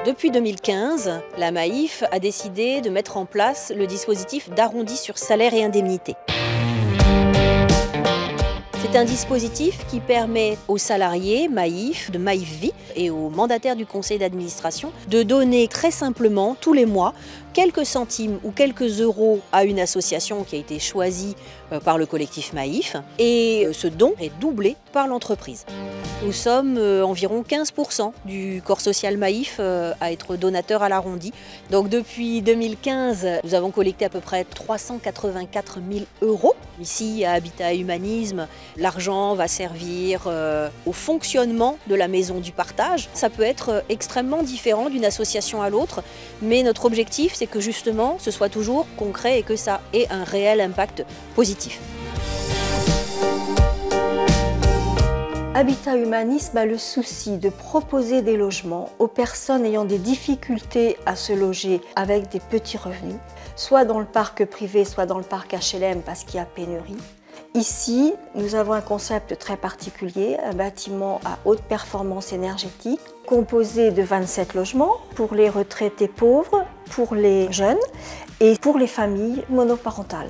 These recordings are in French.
Depuis 2015, la Maïf a décidé de mettre en place le dispositif d'arrondi sur salaire et indemnité. C'est un dispositif qui permet aux salariés Maïf, de Maïf Vie et aux mandataires du conseil d'administration de donner très simplement tous les mois quelques centimes ou quelques euros à une association qui a été choisie par le collectif Maïf, et ce don est doublé par l'entreprise. Nous sommes environ 15% du corps social Maïf à être donateur à l'arrondi. Donc depuis 2015, nous avons collecté à peu près 384 000 euros. Ici, à Habitat et Humanisme, l'argent va servir au fonctionnement de la maison du partage. Ça peut être extrêmement différent d'une association à l'autre, mais notre objectif, c'est que justement, ce soit toujours concret et que ça ait un réel impact positif. Habitat Humanisme a le souci de proposer des logements aux personnes ayant des difficultés à se loger avec des petits revenus, soit dans le parc privé, soit dans le parc HLM parce qu'il y a pénurie. Ici, nous avons un concept très particulier, un bâtiment à haute performance énergétique composé de 27 logements pour les retraités pauvres, pour les jeunes et pour les familles monoparentales.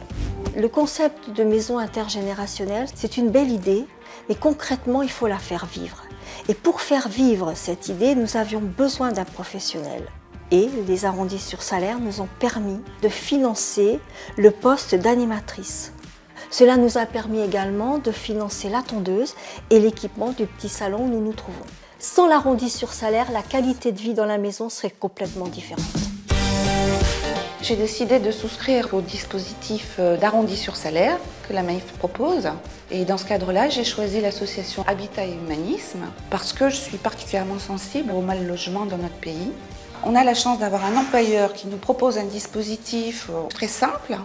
Le concept de maison intergénérationnelle, c'est une belle idée, mais concrètement, il faut la faire vivre. Et pour faire vivre cette idée, nous avions besoin d'un professionnel. Et les arrondis sur salaire nous ont permis de financer le poste d'animatrice. Cela nous a permis également de financer la tondeuse et l'équipement du petit salon où nous nous trouvons. Sans l'arrondi sur salaire, la qualité de vie dans la maison serait complètement différente. J'ai décidé de souscrire au dispositif d'arrondi sur salaire que la Maïf propose. Et dans ce cadre-là, j'ai choisi l'association Habitat et Humanisme parce que je suis particulièrement sensible au mal logement dans notre pays. On a la chance d'avoir un employeur qui nous propose un dispositif très simple.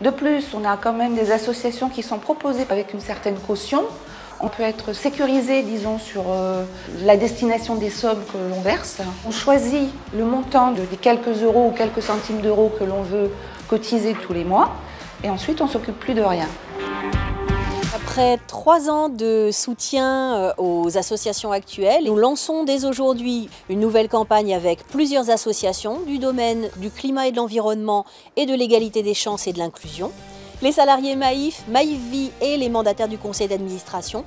De plus, on a quand même des associations qui sont proposées avec une certaine caution. On peut être sécurisé, disons, sur la destination des sommes que l'on verse. On choisit le montant des quelques euros ou quelques centimes d'euros que l'on veut cotiser tous les mois. Et ensuite, on ne s'occupe plus de rien. Après 3 ans de soutien aux associations actuelles, nous lançons dès aujourd'hui une nouvelle campagne avec plusieurs associations du domaine du climat et de l'environnement et de l'égalité des chances et de l'inclusion. Les salariés Maïf, Maïf Vie et les mandataires du conseil d'administration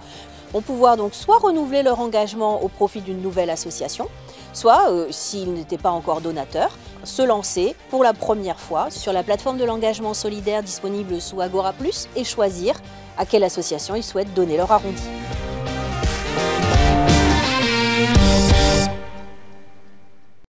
vont pouvoir donc soit renouveler leur engagement au profit d'une nouvelle association, soit, s'ils n'étaient pas encore donateurs, se lancer pour la première fois sur la plateforme de l'engagement solidaire disponible sous Agora Plus et choisir à quelle association ils souhaitent donner leur arrondi.